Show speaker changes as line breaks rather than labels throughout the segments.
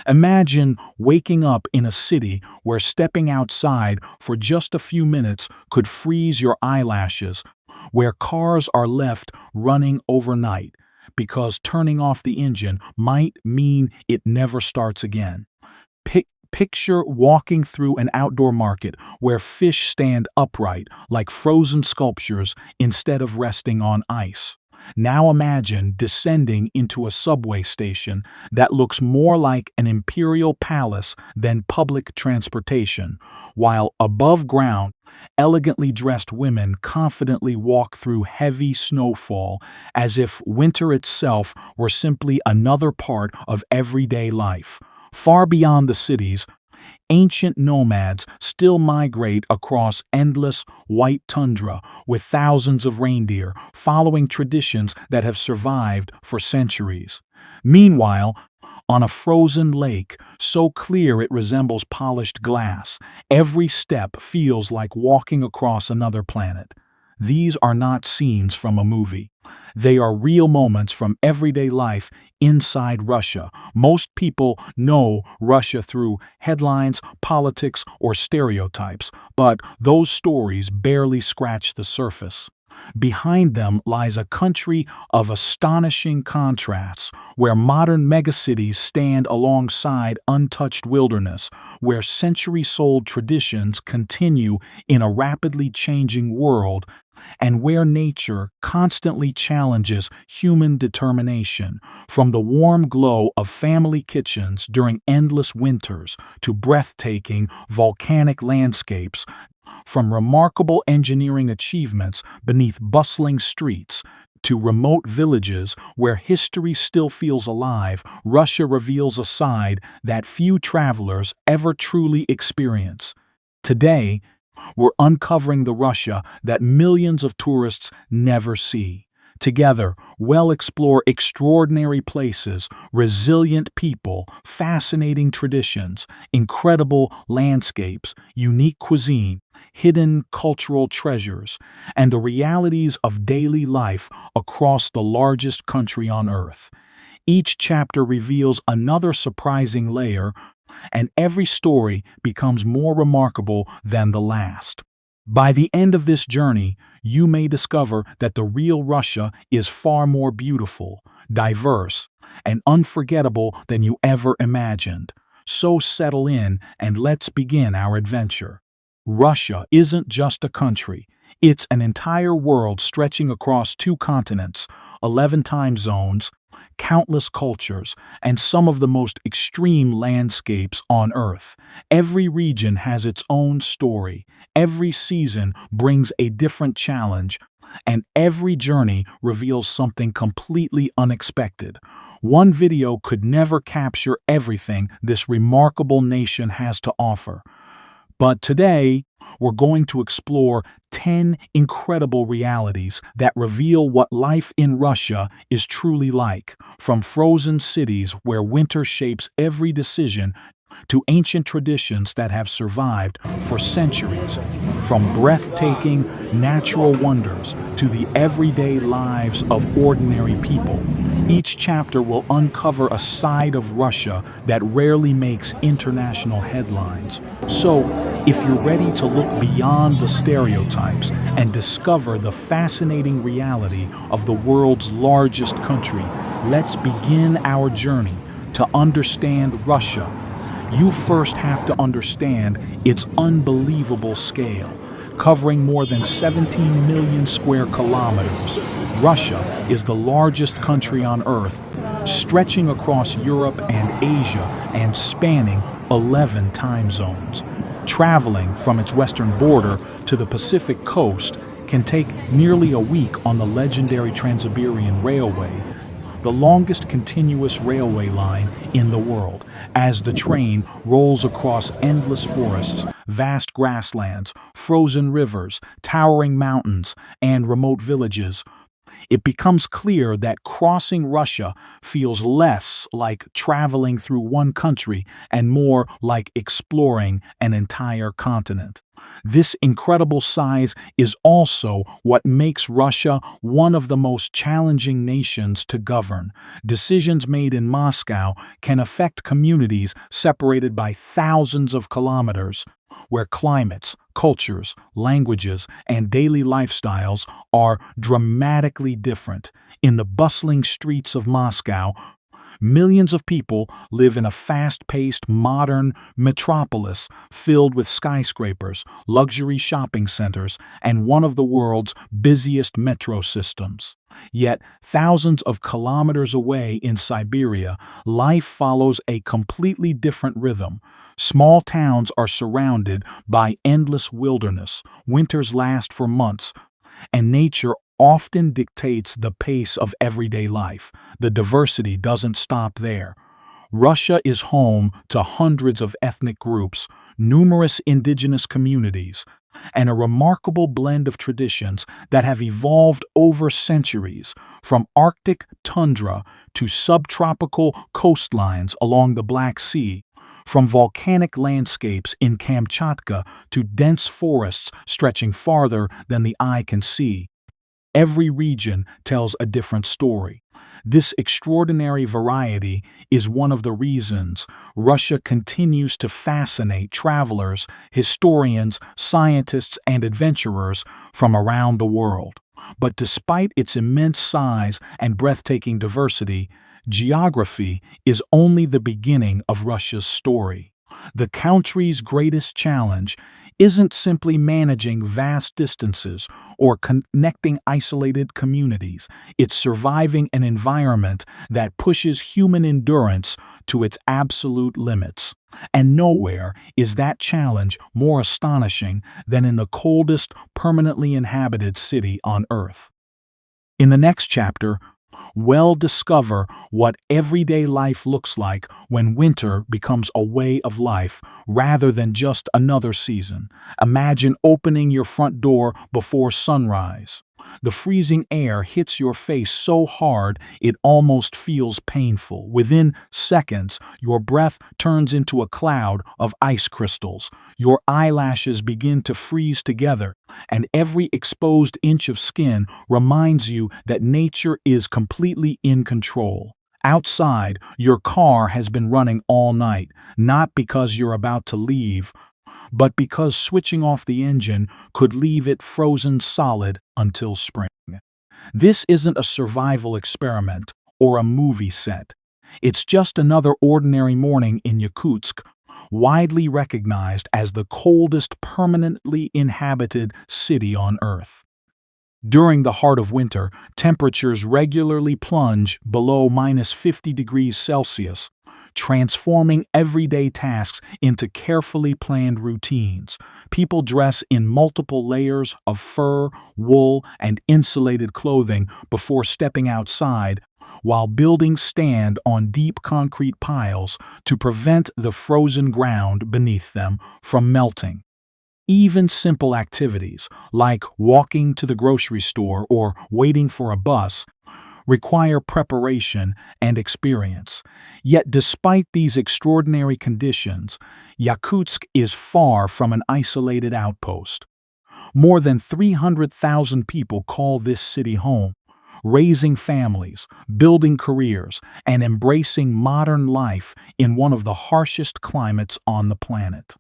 Imagine waking up in a city where stepping outside for just a few minutes could freeze your eyelashes, where cars are left running overnight because turning off the engine might mean it never starts again. Picture walking through an outdoor market where fish stand upright like frozen sculptures instead of resting on ice. Now imagine descending into a subway station that looks more like an imperial palace than public transportation, while above ground, elegantly dressed women confidently walk through heavy snowfall as if winter itself were simply another part of everyday life. Far beyond the cities, ancient nomads still migrate across endless white tundra with thousands of reindeer, following traditions that have survived for centuries. Meanwhile, on a frozen lake, so clear it resembles polished glass, every step feels like walking across another planet. These are not scenes from a movie. They are real moments from everyday life inside Russia. Most people know Russia through headlines, politics, or stereotypes, but those stories barely scratch the surface. Behind them lies a country of astonishing contrasts, where modern megacities stand alongside untouched wilderness, where centuries-old traditions continue in a rapidly changing world, and where nature constantly challenges human determination, from the warm glow of family kitchens during endless winters to breathtaking volcanic landscapes, from remarkable engineering achievements beneath bustling streets to remote villages where history still feels alive. Russia reveals a side that few travelers ever truly experience. Today, we're uncovering the Russia that millions of tourists never see. Together, we'll explore extraordinary places, resilient people, fascinating traditions, incredible landscapes, unique cuisine, hidden cultural treasures, and the realities of daily life across the largest country on Earth. Each chapter reveals another surprising layer, and every story becomes more remarkable than the last. By the end of this journey, you may discover that the real Russia is far more beautiful, diverse, and unforgettable than you ever imagined. So settle in and let's begin our adventure. Russia isn't just a country. It's an entire world stretching across 2 continents, 11 time zones, countless cultures, and some of the most extreme landscapes on Earth. Every region has its own story, every season brings a different challenge, and every journey reveals something completely unexpected. One video could never capture everything this remarkable nation has to offer. But today, we're going to explore 10 incredible realities that reveal what life in Russia is truly like, from frozen cities where winter shapes every decision to ancient traditions that have survived for centuries, from breathtaking natural wonders to the everyday lives of ordinary people. Each chapter will uncover a side of Russia that rarely makes international headlines. So, if you're ready to look beyond the stereotypes and discover the fascinating reality of the world's largest country, let's begin our journey to understand Russia. You first have to understand its unbelievable scale. Covering more than 17 million square kilometers, Russia is the largest country on Earth, stretching across Europe and Asia and spanning 11 time zones. Traveling from its western border to the Pacific coast can take nearly a week on the legendary Trans-Siberian Railway, the longest continuous railway line in the world, as the train rolls across endless forests, vast grasslands, frozen rivers, towering mountains, and remote villages. it becomes clear that crossing Russia feels less like traveling through one country and more like exploring an entire continent. This incredible size is also what makes Russia one of the most challenging nations to govern. Decisions made in Moscow can affect communities separated by thousands of kilometers, where climates, cultures, languages, and daily lifestyles are dramatically different. In the bustling streets of Moscow, millions of people live in a fast-paced, modern metropolis filled with skyscrapers, luxury shopping centers, and one of the world's busiest metro systems. Yet, thousands of kilometers away in Siberia, life follows a completely different rhythm. Small towns are surrounded by endless wilderness, winters last for months, and nature often dictates the pace of everyday life. The diversity doesn't stop there. Russia is home to hundreds of ethnic groups, numerous indigenous communities, and a remarkable blend of traditions that have evolved over centuries, from Arctic tundra to subtropical coastlines along the Black Sea, from volcanic landscapes in Kamchatka to dense forests stretching farther than the eye can see. Every region tells a different story. This extraordinary variety is one of the reasons Russia continues to fascinate travelers, historians, scientists, and adventurers from around the world. But despite its immense size and breathtaking diversity, geography is only the beginning of Russia's story. The country's greatest challenge isn't simply managing vast distances or connecting isolated communities. It's surviving an environment that pushes human endurance to its absolute limits. And nowhere is that challenge more astonishing than in the coldest permanently inhabited city on Earth. In the next chapter, we'll discover what everyday life looks like when winter becomes a way of life rather than just another season. Imagine opening your front door before sunrise. The freezing air hits your face so hard it almost feels painful. Within seconds, your breath turns into a cloud of ice crystals. Your eyelashes begin to freeze together, and every exposed inch of skin reminds you that nature is completely in control. Outside, your car has been running all night, not because you're about to leave, but because switching off the engine could leave it frozen solid until spring. This isn't a survival experiment or a movie set. It's just another ordinary morning in Yakutsk, widely recognized as the coldest permanently inhabited city on Earth. During the heart of winter, temperatures regularly plunge below -50 degrees Celsius, transforming everyday tasks into carefully planned routines. People dress in multiple layers of fur, wool, and insulated clothing before stepping outside, while buildings stand on deep concrete piles to prevent the frozen ground beneath them from melting. Even simple activities, like walking to the grocery store or waiting for a bus, require preparation and experience. Yet despite these extraordinary conditions, Yakutsk is far from an isolated outpost. More than 300,000 people call this city home, raising families, building careers, and embracing modern life in one of the harshest climates on the planet.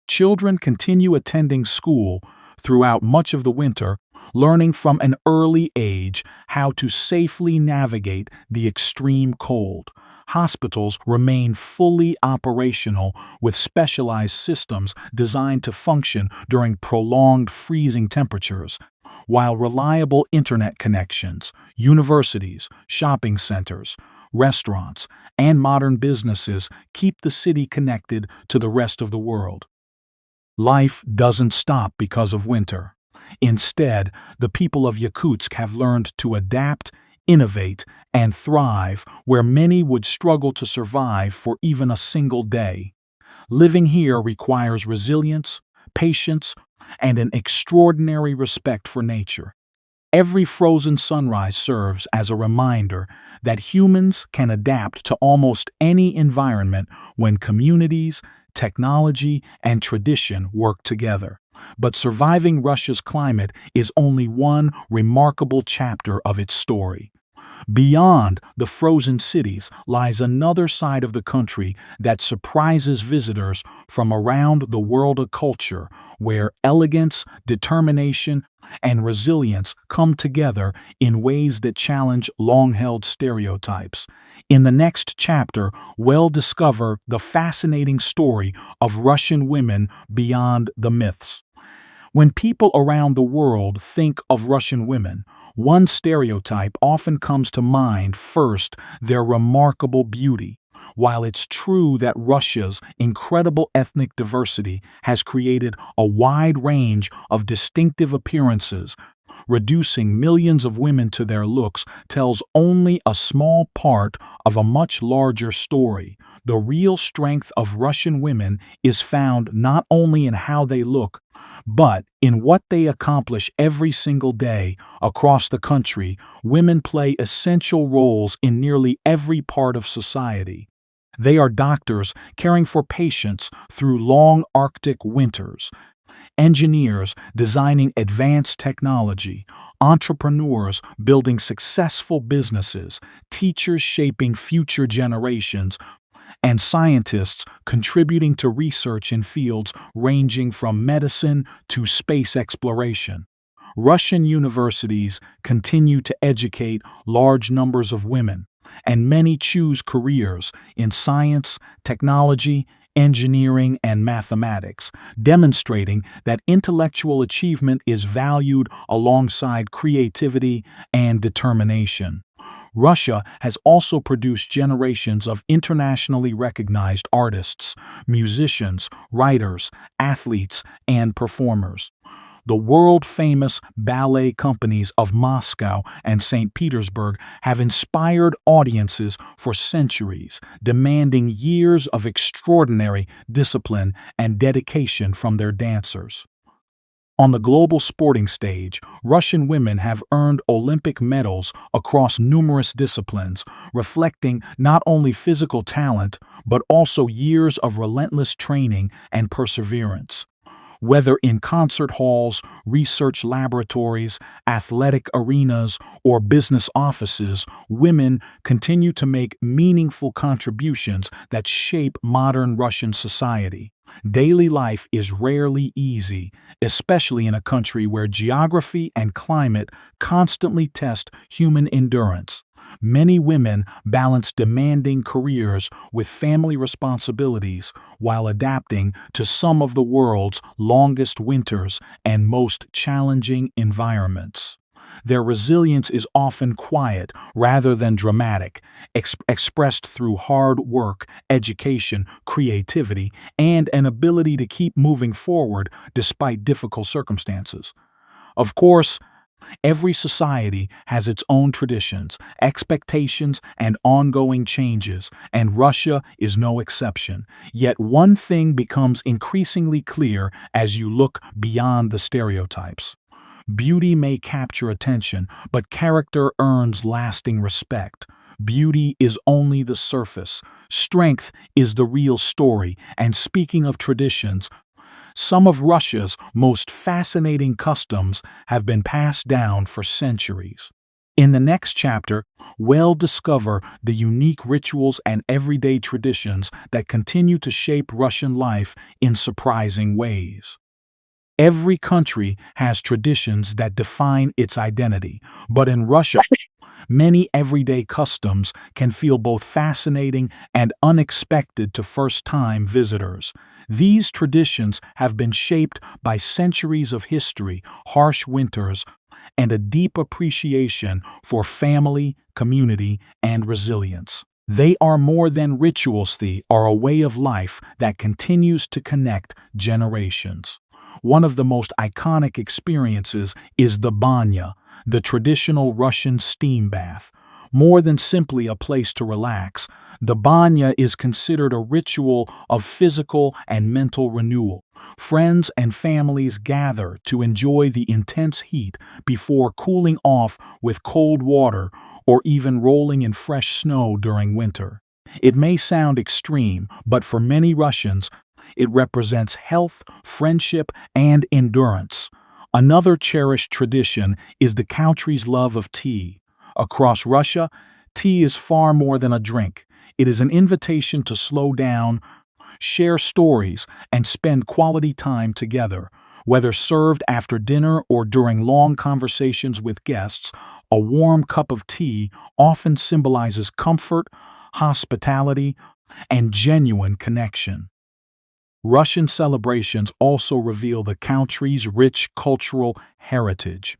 Children continue attending school throughout much of the winter, learning from an early age how to safely navigate the extreme cold. Hospitals remain fully operational with specialized systems designed to function during prolonged freezing temperatures, while reliable internet connections, universities, shopping centers, restaurants, and modern businesses keep the city connected to the rest of the world. Life doesn't stop because of winter. Instead, the people of Yakutsk have learned to adapt, innovate, and thrive where many would struggle to survive for even a single day. Living here requires resilience, patience, and an extraordinary respect for nature. Every frozen sunrise serves as a reminder that humans can adapt to almost any environment when communities, technology, and tradition work together. But surviving Russia's climate is only one remarkable chapter of its story. Beyond the frozen cities lies another side of the country that surprises visitors from around the world of culture, where elegance, determination, and resilience come together in ways that challenge long-held stereotypes. In the next chapter, we'll discover the fascinating story of Russian women beyond the myths. When people around the world think of Russian women, one stereotype often comes to mind first: their remarkable beauty. While it's true that Russia's incredible ethnic diversity has created a wide range of distinctive appearances, reducing millions of women to their looks tells only a small part of a much larger story. The real strength of Russian women is found not only in how they look, but in what they accomplish every single day. Across the country, women play essential roles in nearly every part of society. They are doctors caring for patients through long Arctic winters, engineers designing advanced technology, entrepreneurs building successful businesses, teachers shaping future generations, and scientists contributing to research in fields ranging from medicine to space exploration. Russian universities continue to educate large numbers of women, and many choose careers in science, technology, engineering, and mathematics, demonstrating that intellectual achievement is valued alongside creativity and determination. Russia has also produced generations of internationally recognized artists, musicians, writers, athletes, and performers. The world-famous ballet companies of Moscow and St. Petersburg have inspired audiences for centuries, demanding years of extraordinary discipline and dedication from their dancers. On the global sporting stage, Russian women have earned Olympic medals across numerous disciplines, reflecting not only physical talent but also years of relentless training and perseverance. Whether in concert halls, research laboratories, athletic arenas, or business offices, women continue to make meaningful contributions that shape modern Russian society. Daily life is rarely easy, especially in a country where geography and climate constantly test human endurance. Many women balance demanding careers with family responsibilities while adapting to some of the world's longest winters and most challenging environments. Their resilience is often quiet rather than dramatic, expressed through hard work, education, creativity, and an ability to keep moving forward despite difficult circumstances. Of course, every society has its own traditions, expectations, and ongoing changes, and Russia is no exception. Yet one thing becomes increasingly clear as you look beyond the stereotypes. Beauty may capture attention, but character earns lasting respect. Beauty is only the surface. Strength is the real story. And speaking of traditions, some of Russia's most fascinating customs have been passed down for centuries. In the next chapter, we'll discover the unique rituals and everyday traditions that continue to shape Russian life in surprising ways. Every country has traditions that define its identity, but in Russia, many everyday customs can feel both fascinating and unexpected to first-time visitors. These traditions have been shaped by centuries of history, harsh winters, and a deep appreciation for family, community, and resilience. They are more than rituals, they are a way of life that continues to connect generations. One of the most iconic experiences is the banya, the traditional Russian steam bath. More than simply a place to relax, the banya is considered a ritual of physical and mental renewal. Friends and families gather to enjoy the intense heat before cooling off with cold water or even rolling in fresh snow during winter. It may sound extreme, but for many Russians, it represents health, friendship, and endurance. Another cherished tradition is the country's love of tea. Across Russia, tea is far more than a drink. It is an invitation to slow down, share stories, and spend quality time together. Whether served after dinner or during long conversations with guests, a warm cup of tea often symbolizes comfort, hospitality, and genuine connection. Russian celebrations also reveal the country's rich cultural heritage.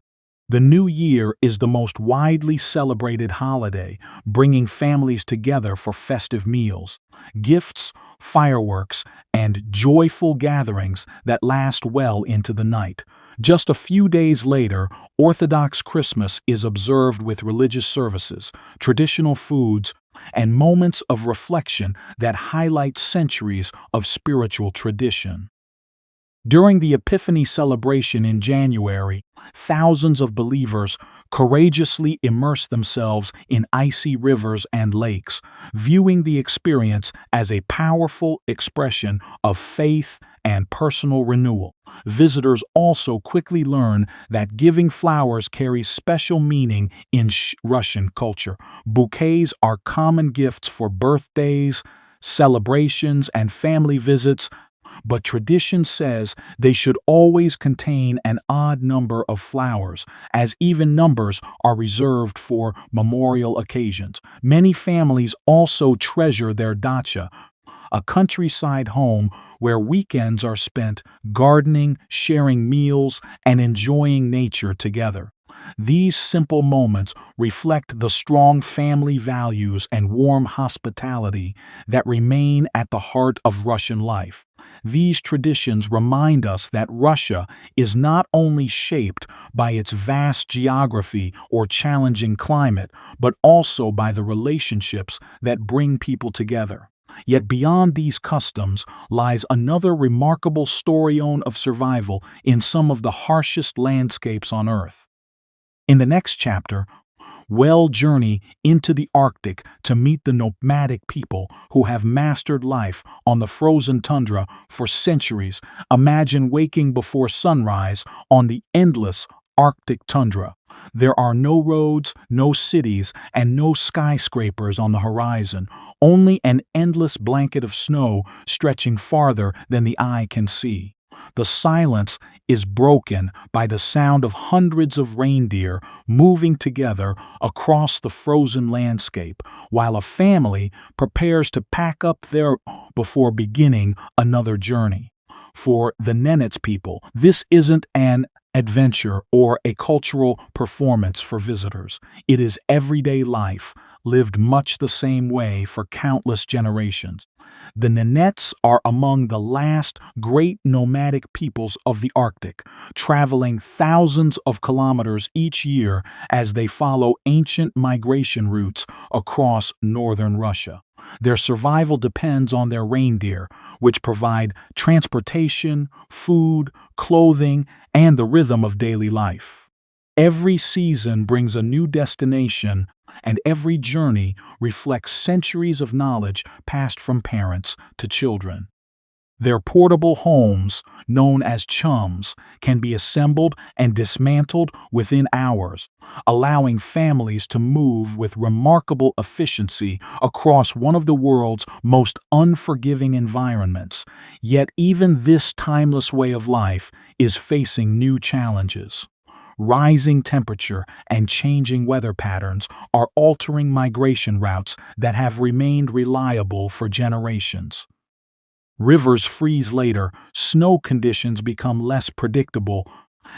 The New Year is the most widely celebrated holiday, bringing families together for festive meals, gifts, fireworks, and joyful gatherings that last well into the night. Just a few days later, Orthodox Christmas is observed with religious services, traditional foods, and moments of reflection that highlight centuries of spiritual tradition. During the Epiphany celebration in January, thousands of believers courageously immerse themselves in icy rivers and lakes, viewing the experience as a powerful expression of faith and personal renewal. Visitors also quickly learn that giving flowers carries special meaning in Russian culture. Bouquets are common gifts for birthdays, celebrations, and family visits, but tradition says they should always contain an odd number of flowers, as even numbers are reserved for memorial occasions. Many families also treasure their dacha, a countryside home where weekends are spent gardening, sharing meals, and enjoying nature together. These simple moments reflect the strong family values and warm hospitality that remain at the heart of Russian life. These traditions remind us that Russia is not only shaped by its vast geography or challenging climate, but also by the relationships that bring people together. Yet beyond these customs lies another remarkable story of survival in some of the harshest landscapes on Earth. In the next chapter, we'll journey into the Arctic to meet the nomadic people who have mastered life on the frozen tundra for centuries. Imagine waking before sunrise on the endless Arctic tundra. There are no roads, no cities, and no skyscrapers on the horizon, only an endless blanket of snow stretching farther than the eye can see. The silence is broken by the sound of hundreds of reindeer moving together across the frozen landscape, while a family prepares to pack up their before beginning another journey. For the Nenets people, this isn't an adventure or a cultural performance for visitors. It is everyday life, lived much the same way for countless generations. The Nenets are among the last great nomadic peoples of the Arctic, traveling thousands of kilometers each year as they follow ancient migration routes across northern Russia. Their survival depends on their reindeer, which provide transportation, food, clothing, and the rhythm of daily life. Every season brings a new destination, and every journey reflects centuries of knowledge passed from parents to children. Their portable homes, known as chums, can be assembled and dismantled within hours, allowing families to move with remarkable efficiency across one of the world's most unforgiving environments. Yet even this timeless way of life is facing new challenges. Rising temperature and changing weather patterns are altering migration routes that have remained reliable for generations. Rivers freeze later, snow conditions become less predictable,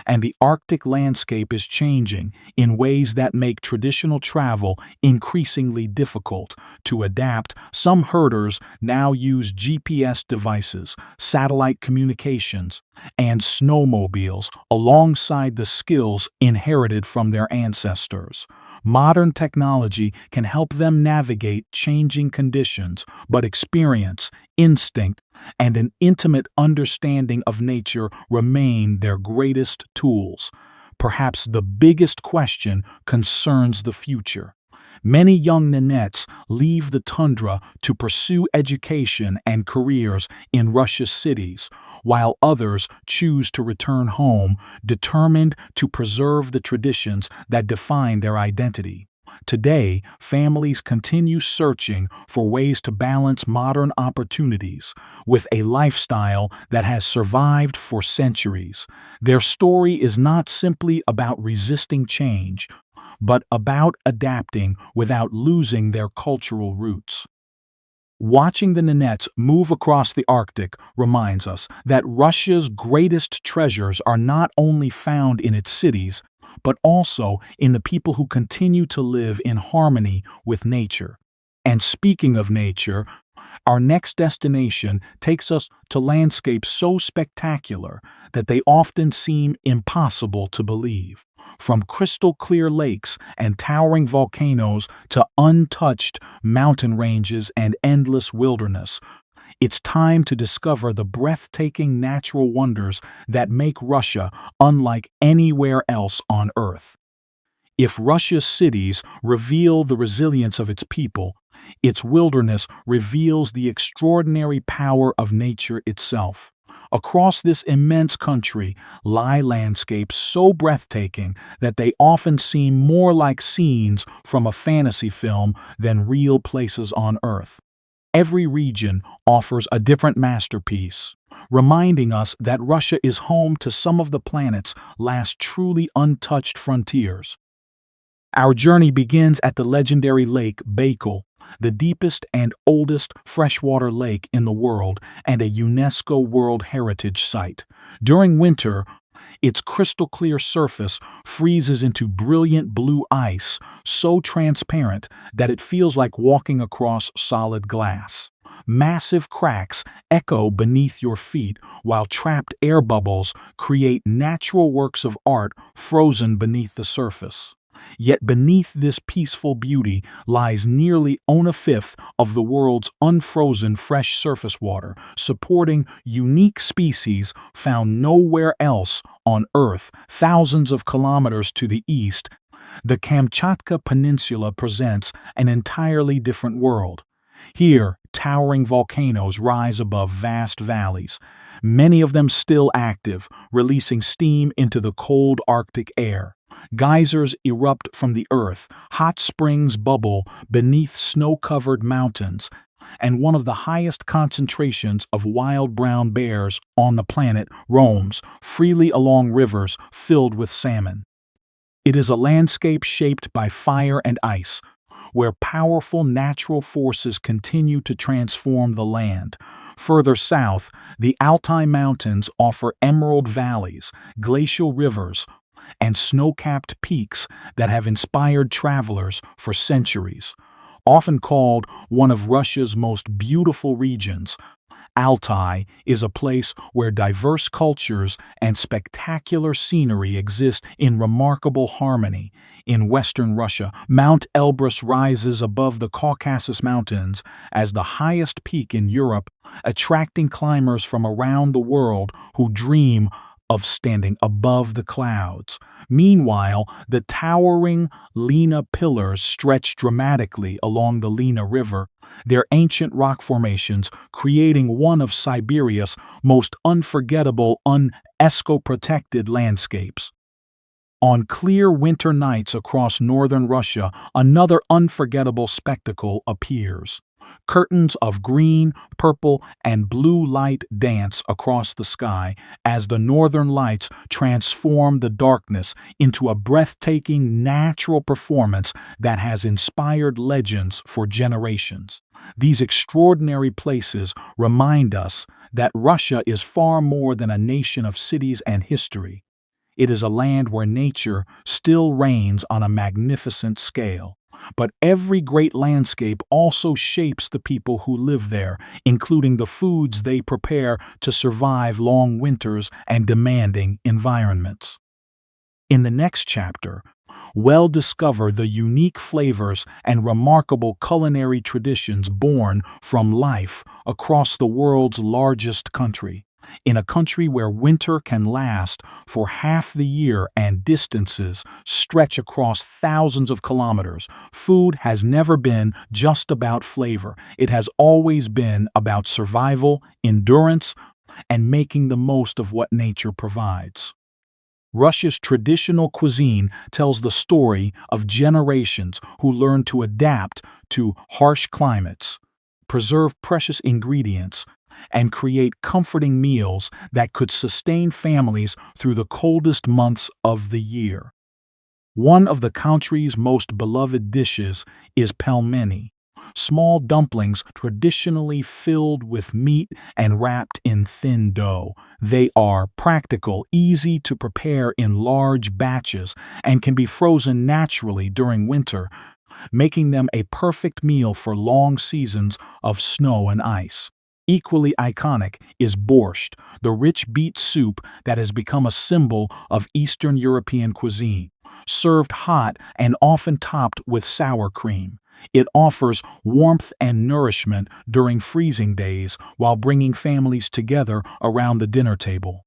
and the Arctic landscape is changing in ways that make traditional travel increasingly difficult. To adapt, some herders now use GPS devices, satellite communications, and snowmobiles alongside the skills inherited from their ancestors. Modern technology can help them navigate changing conditions, but experience, instinct, and an intimate understanding of nature remain their greatest tools. Perhaps the biggest question concerns the future. Many young Nenets leave the tundra to pursue education and careers in Russia's cities, while others choose to return home, determined to preserve the traditions that define their identity. Today, families continue searching for ways to balance modern opportunities with a lifestyle that has survived for centuries. Their story is not simply about resisting change, but about adapting without losing their cultural roots. Watching the Nenets move across the Arctic reminds us that Russia's greatest treasures are not only found in its cities, but also in the people who continue to live in harmony with nature. And speaking of nature, our next destination takes us to landscapes so spectacular that they often seem impossible to believe. From crystal clear lakes and towering volcanoes to untouched mountain ranges and endless wilderness, it's time to discover the breathtaking natural wonders that make Russia unlike anywhere else on Earth. If Russia's cities reveal the resilience of its people, its wilderness reveals the extraordinary power of nature itself. Across this immense country lie landscapes so breathtaking that they often seem more like scenes from a fantasy film than real places on Earth. Every region offers a different masterpiece, reminding us that Russia is home to some of the planet's last truly untouched frontiers. Our journey begins at the legendary Lake Baikal, the deepest and oldest freshwater lake in the world and a UNESCO World Heritage Site. During winter, its crystal clear surface freezes into brilliant blue ice, so transparent that it feels like walking across solid glass. Massive cracks echo beneath your feet, while trapped air bubbles create natural works of art frozen beneath the surface. Yet beneath this peaceful beauty lies nearly 1/5 of the world's unfrozen fresh surface water, supporting unique species found nowhere else on Earth. Thousands of kilometers to the east, the Kamchatka Peninsula presents an entirely different world. Here, towering volcanoes rise above vast valleys, many of them still active, releasing steam into the cold Arctic air. Geysers erupt from the earth, hot springs bubble beneath snow-covered mountains, and one of the highest concentrations of wild brown bears on the planet roams freely along rivers filled with salmon. It is a landscape shaped by fire and ice, where powerful natural forces continue to transform the land. Further south, the Altai Mountains offer emerald valleys, glacial rivers, and snow-capped peaks that have inspired travelers for centuries. Often called one of Russia's most beautiful regions, Altai is a place where diverse cultures and spectacular scenery exist in remarkable harmony. In western Russia, Mount Elbrus rises above the Caucasus Mountains as the highest peak in Europe, attracting climbers from around the world who dream of standing above the clouds. Meanwhile, the towering Lena pillars stretch dramatically along the Lena River, their ancient rock formations creating one of Siberia's most unforgettable UNESCO-protected landscapes. On clear winter nights across northern Russia, another unforgettable spectacle appears. Curtains of green, purple, and blue light dance across the sky as the northern lights transform the darkness into a breathtaking natural performance that has inspired legends for generations. These extraordinary places remind us that Russia is far more than a nation of cities and history. It is a land where nature still reigns on a magnificent scale. But every great landscape also shapes the people who live there, including the foods they prepare to survive long winters and demanding environments. In the next chapter, Well, discover the unique flavors and remarkable culinary traditions born from life across the world's largest country. In a country where winter can last for half the year and distances stretch across thousands of kilometers, food has never been just about flavor. It has always been about survival, endurance, and making the most of what nature provides. Russia's traditional cuisine tells the story of generations who learned to adapt to harsh climates, preserve precious ingredients, and create comforting meals that could sustain families through the coldest months of the year. One of the country's most beloved dishes is pelmeni, small dumplings traditionally filled with meat and wrapped in thin dough. They are practical, easy to prepare in large batches, and can be frozen naturally during winter, making them a perfect meal for long seasons of snow and ice. Equally iconic is borscht, the rich beet soup that has become a symbol of Eastern European cuisine. Served hot and often topped with sour cream, it offers warmth and nourishment during freezing days while bringing families together around the dinner table.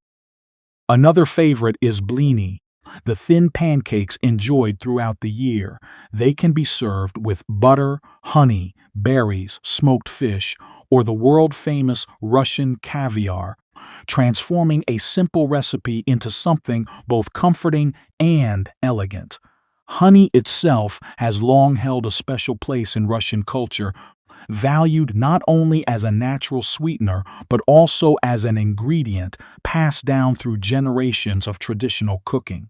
Another favorite is blini, the thin pancakes enjoyed throughout the year. They can be served with butter, honey, berries, smoked fish, or the world-famous Russian caviar, transforming a simple recipe into something both comforting and elegant. Honey itself has long held a special place in Russian culture, valued not only as a natural sweetener but also as an ingredient passed down through generations of traditional cooking.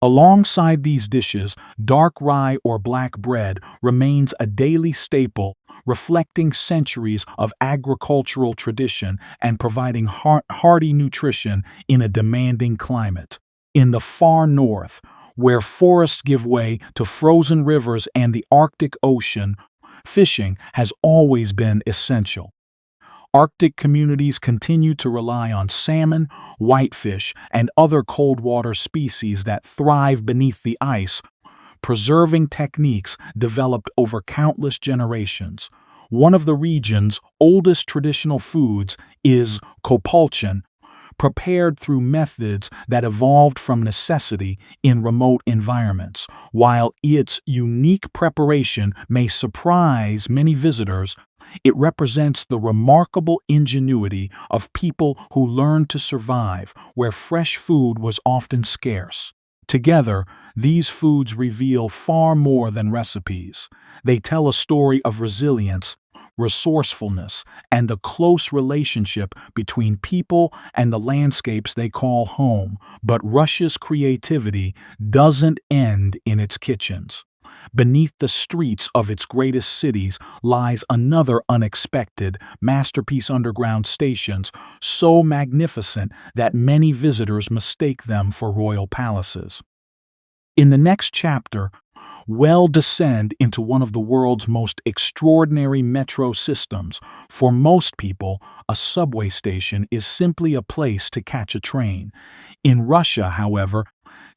Alongside these dishes, dark rye or black bread remains a daily staple, reflecting centuries of agricultural tradition and providing hearty nutrition in a demanding climate. In the far north, where forests give way to frozen rivers and the Arctic Ocean, fishing has always been essential. Arctic communities continue to rely on salmon, whitefish, and other cold water species that thrive beneath the ice, preserving techniques developed over countless generations. One of the region's oldest traditional foods is kopalchin, prepared through methods that evolved from necessity in remote environments. While its unique preparation may surprise many visitors, it represents the remarkable ingenuity of people who learned to survive where fresh food was often scarce. Together, these foods reveal far more than recipes. They tell a story of resilience, resourcefulness, and the close relationship between people and the landscapes they call home. But Russia's creativity doesn't end in its kitchens. Beneath the streets of its greatest cities lies another unexpected masterpiece: underground stations, so magnificent that many visitors mistake them for royal palaces. In the next chapter, we'll descend into one of the world's most extraordinary metro systems. For most people, a subway station is simply a place to catch a train. In Russia, however,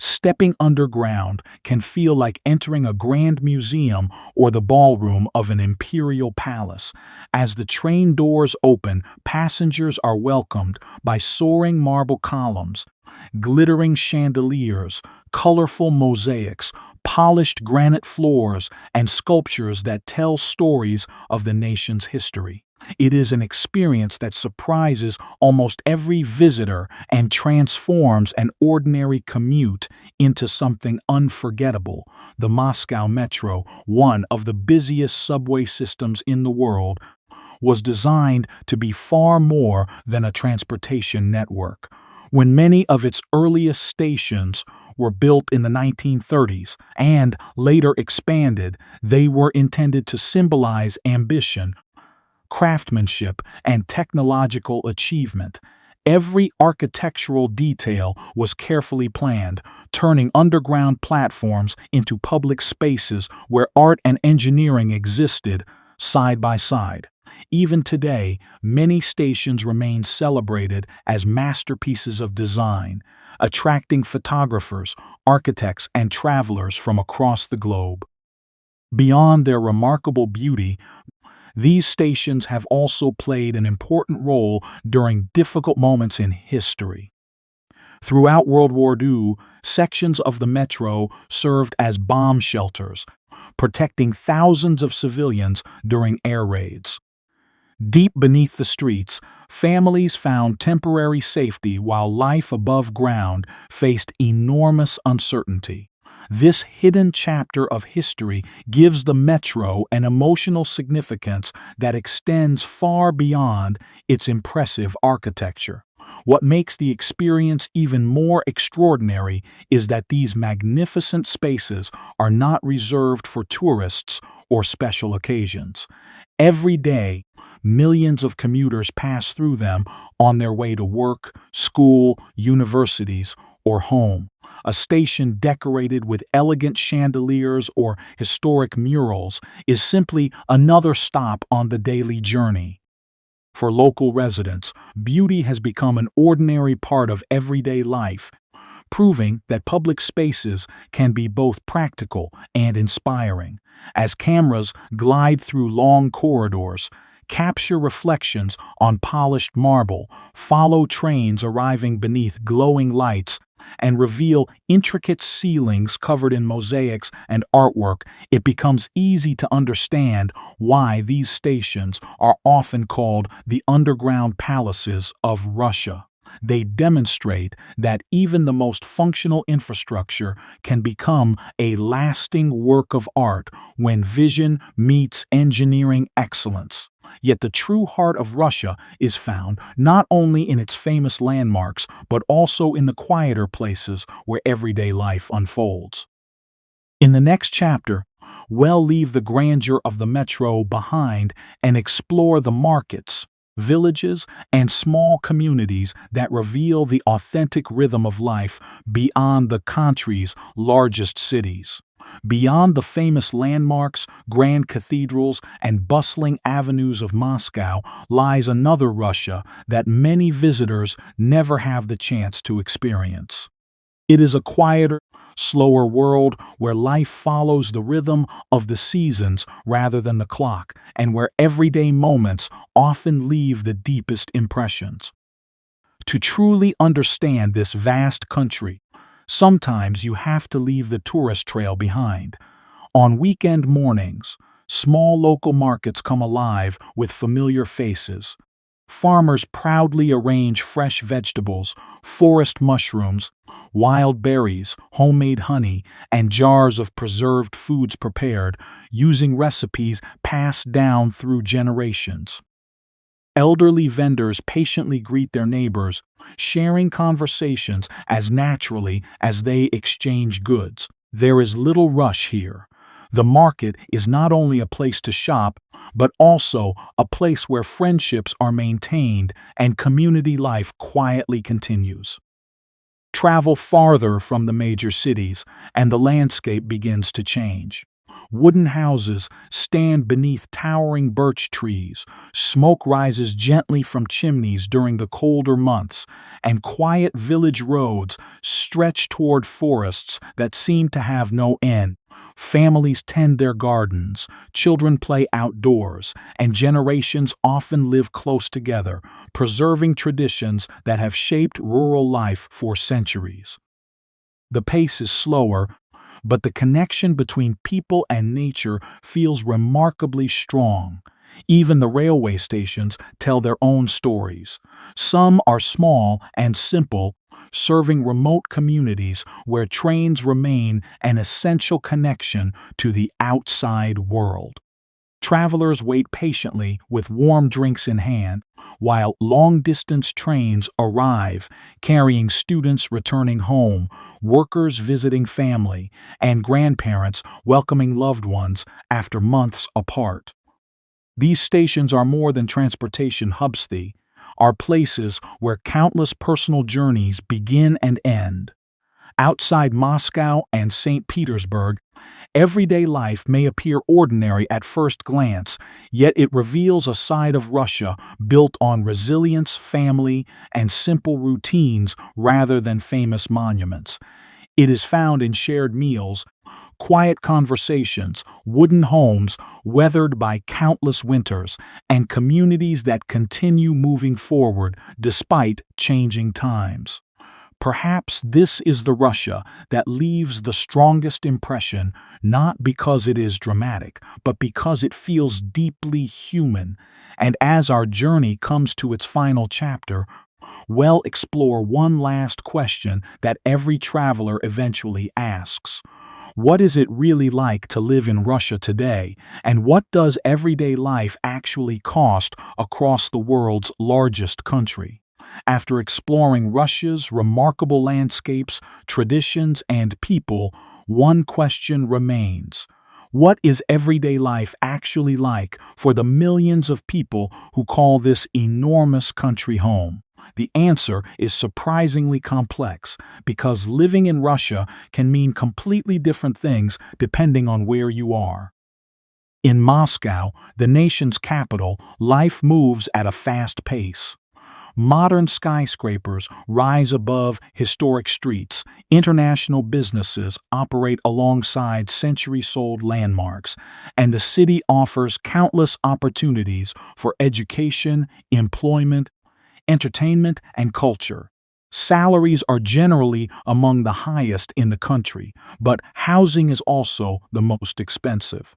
stepping underground can feel like entering a grand museum or the ballroom of an imperial palace. As the train doors open, passengers are welcomed by soaring marble columns, glittering chandeliers, colorful mosaics, polished granite floors, and sculptures that tell stories of the nation's history. It is an experience that surprises almost every visitor and transforms an ordinary commute into something unforgettable. The Moscow Metro, one of the busiest subway systems in the world, was designed to be far more than a transportation network. When many of its earliest stations were built in the 1930s and later expanded, they were intended to symbolize ambition, craftsmanship, and technological achievement. Every architectural detail was carefully planned, turning underground platforms into public spaces where art and engineering existed side by side. Even today, many stations remain celebrated as masterpieces of design. attracting photographers, architects, and travelers from across the globe. Beyond their remarkable beauty, these stations have also played an important role during difficult moments in history. Throughout World War II, sections of the metro served as bomb shelters, protecting thousands of civilians during air raids. Deep beneath the streets, families found temporary safety while life above ground faced enormous uncertainty. This hidden chapter of history gives the metro an emotional significance that extends far beyond its impressive architecture. What makes the experience even more extraordinary is that these magnificent spaces are not reserved for tourists or special occasions. Every day, millions of commuters pass through them on their way to work, school, universities, or home. A station decorated with elegant chandeliers or historic murals is simply another stop on the daily journey. For local residents, beauty has become an ordinary part of everyday life, proving that public spaces can be both practical and inspiring. As cameras glide through long corridors, capture reflections on polished marble, follow trains arriving beneath glowing lights, and reveal intricate ceilings covered in mosaics and artwork, it becomes easy to understand why these stations are often called the underground palaces of Russia. They demonstrate that even the most functional infrastructure can become a lasting work of art when vision meets engineering excellence. Yet the true heart of Russia is found not only in its famous landmarks, but also in the quieter places where everyday life unfolds. In the next chapter, we'll leave the grandeur of the metro behind and explore the markets, villages, and small communities that reveal the authentic rhythm of life beyond the country's largest cities. Beyond the famous landmarks, grand cathedrals, and bustling avenues of Moscow lies another Russia that many visitors never have the chance to experience. It is a quieter, slower world where life follows the rhythm of the seasons rather than the clock, and where everyday moments often leave the deepest impressions. To truly understand this vast country, sometimes you have to leave the tourist trail behind. On weekend mornings, small local markets come alive with familiar faces. Farmers proudly arrange fresh vegetables, forest mushrooms, wild berries, homemade honey, and jars of preserved foods prepared using recipes passed down through generations. Elderly vendors patiently greet their neighbors, sharing conversations as naturally as they exchange goods. There is little rush here. The market is not only a place to shop, but also a place where friendships are maintained and community life quietly continues. Travel farther from the major cities, and the landscape begins to change. Wooden houses stand beneath towering birch trees, smoke rises gently from chimneys during the colder months, and quiet village roads stretch toward forests that seem to have no end. Families tend their gardens, children play outdoors, and generations often live close together, preserving traditions that have shaped rural life for centuries. The pace is slower, but the connection between people and nature feels remarkably strong. Even the railway stations tell their own stories. Some are small and simple, serving remote communities where trains remain an essential connection to the outside world. Travelers wait patiently with warm drinks in hand, while long-distance trains arrive, carrying students returning home, workers visiting family, and grandparents welcoming loved ones after months apart. These stations are more than transportation hubs, they are places where countless personal journeys begin and end. Outside Moscow and St. Petersburg, Everyday life may appear ordinary at first glance, yet it reveals a side of Russia built on resilience, family, and simple routines rather than famous monuments. It is found in shared meals, quiet conversations, wooden homes weathered by countless winters, and communities that continue moving forward despite changing times. Perhaps this is the Russia that leaves the strongest impression, not because it is dramatic, but because it feels deeply human. And as our journey comes to its final chapter, we'll explore one last question that every traveler eventually asks. What is it really like to live in Russia today, and what does everyday life actually cost across the world's largest country? After exploring Russia's remarkable landscapes, traditions, and people, one question remains. What is everyday life actually like for the millions of people who call this enormous country home? The answer is surprisingly complex because living in Russia can mean completely different things depending on where you are. In Moscow, the nation's capital, life moves at a fast pace. Modern skyscrapers rise above historic streets, international businesses operate alongside centuries-old landmarks, and the city offers countless opportunities for education, employment, entertainment, and culture. Salaries are generally among the highest in the country, but housing is also the most expensive.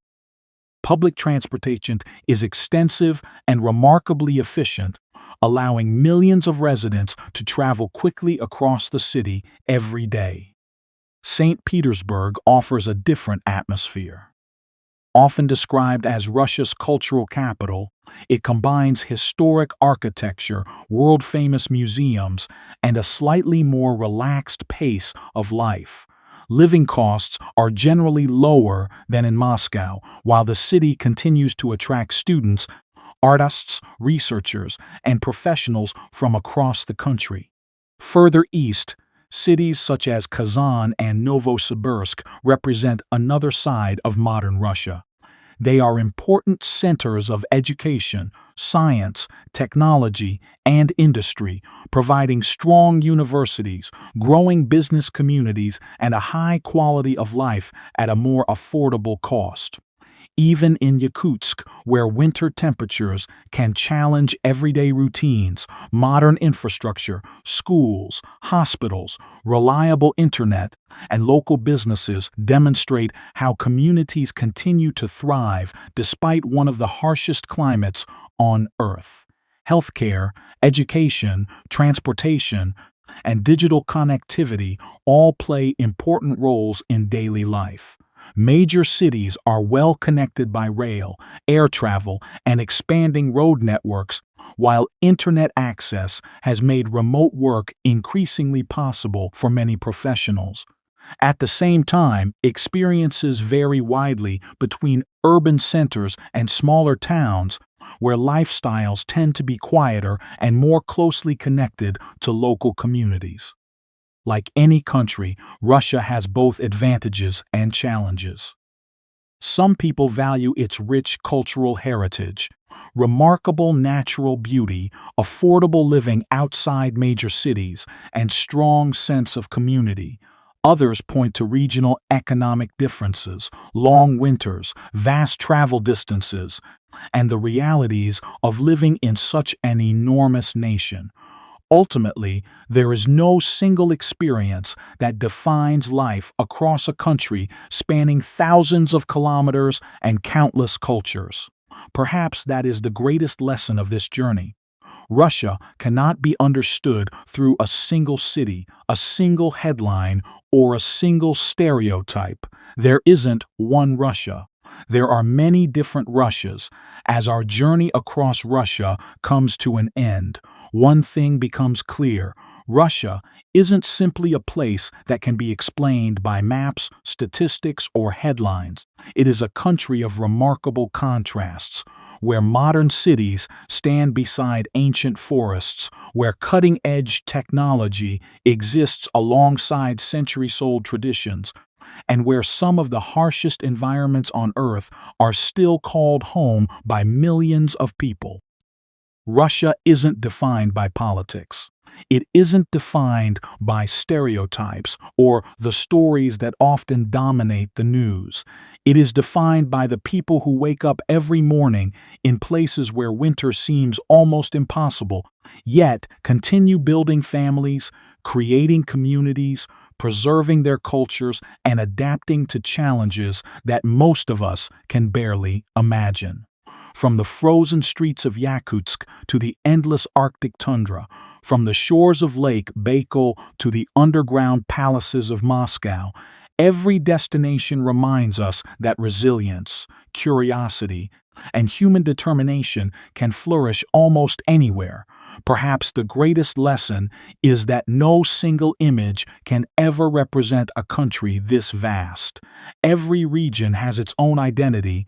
Public transportation is extensive and remarkably efficient, allowing millions of residents to travel quickly across the city every day. St. Petersburg offers a different atmosphere. Often described as Russia's cultural capital, it combines historic architecture, world-famous museums, and a slightly more relaxed pace of life. Living costs are generally lower than in Moscow, while the city continues to attract students, artists, researchers, and professionals from across the country. Further east, cities such as Kazan and Novosibirsk represent another side of modern Russia. They are important centers of education, science, technology, and industry, providing strong universities, growing business communities, and a high quality of life at a more affordable cost. Even in Yakutsk, where winter temperatures can challenge everyday routines, modern infrastructure, schools, hospitals, reliable internet, and local businesses demonstrate how communities continue to thrive despite one of the harshest climates on Earth. Healthcare, education, transportation, and digital connectivity all play important roles in daily life. Major cities are well connected by rail, air travel, and expanding road networks, while internet access has made remote work increasingly possible for many professionals. At the same time, experiences vary widely between urban centers and smaller towns, where lifestyles tend to be quieter and more closely connected to local communities. Like any country, Russia has both advantages and challenges. Some people value its rich cultural heritage, remarkable natural beauty, affordable living outside major cities, and strong sense of community. Others point to regional economic differences, long winters, vast travel distances, and the realities of living in such an enormous nation. Ultimately, there is no single experience that defines life across a country spanning thousands of kilometers and countless cultures. Perhaps that is the greatest lesson of this journey. Russia cannot be understood through a single city, a single headline, or a single stereotype. There isn't one Russia. There are many different Russias. As our journey across Russia comes to an end, one thing becomes clear: Russia isn't simply a place that can be explained by maps, statistics, or headlines. It is a country of remarkable contrasts, where modern cities stand beside ancient forests, where cutting-edge technology exists alongside centuries-old traditions, and where some of the harshest environments on Earth are still called home by millions of people. Russia isn't defined by politics. It isn't defined by stereotypes or the stories that often dominate the news. It is defined by the people who wake up every morning in places where winter seems almost impossible, yet continue building families, creating communities, preserving their cultures, and adapting to challenges that most of us can barely imagine. From the frozen streets of Yakutsk to the endless Arctic tundra, from the shores of Lake Baikal to the underground palaces of Moscow, every destination reminds us that resilience, curiosity, and human determination can flourish almost anywhere. Perhaps the greatest lesson is that no single image can ever represent a country this vast. Every region has its own identity,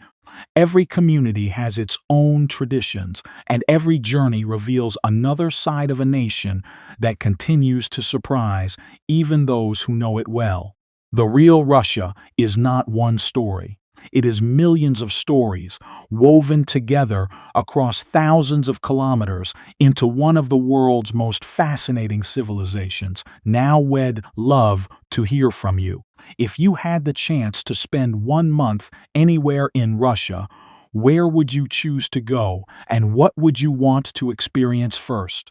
every community has its own traditions, and every journey reveals another side of a nation that continues to surprise even those who know it well. The real Russia is not one story. It is millions of stories woven together across thousands of kilometers into one of the world's most fascinating civilizations. Now we'd love to hear from you. If you had the chance to spend 1 month anywhere in Russia, where would you choose to go, and what would you want to experience first?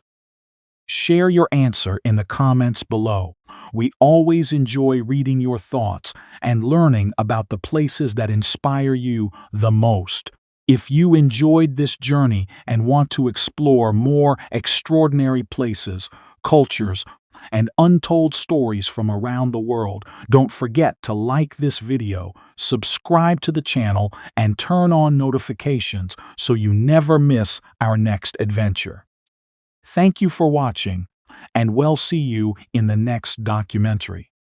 Share your answer in the comments below. We always enjoy reading your thoughts and learning about the places that inspire you the most. If you enjoyed this journey and want to explore more extraordinary places, cultures, and untold stories from around the world, don't forget to like this video, subscribe to the channel, and turn on notifications so you never miss our next adventure. Thank you for watching, and we'll see you in the next documentary.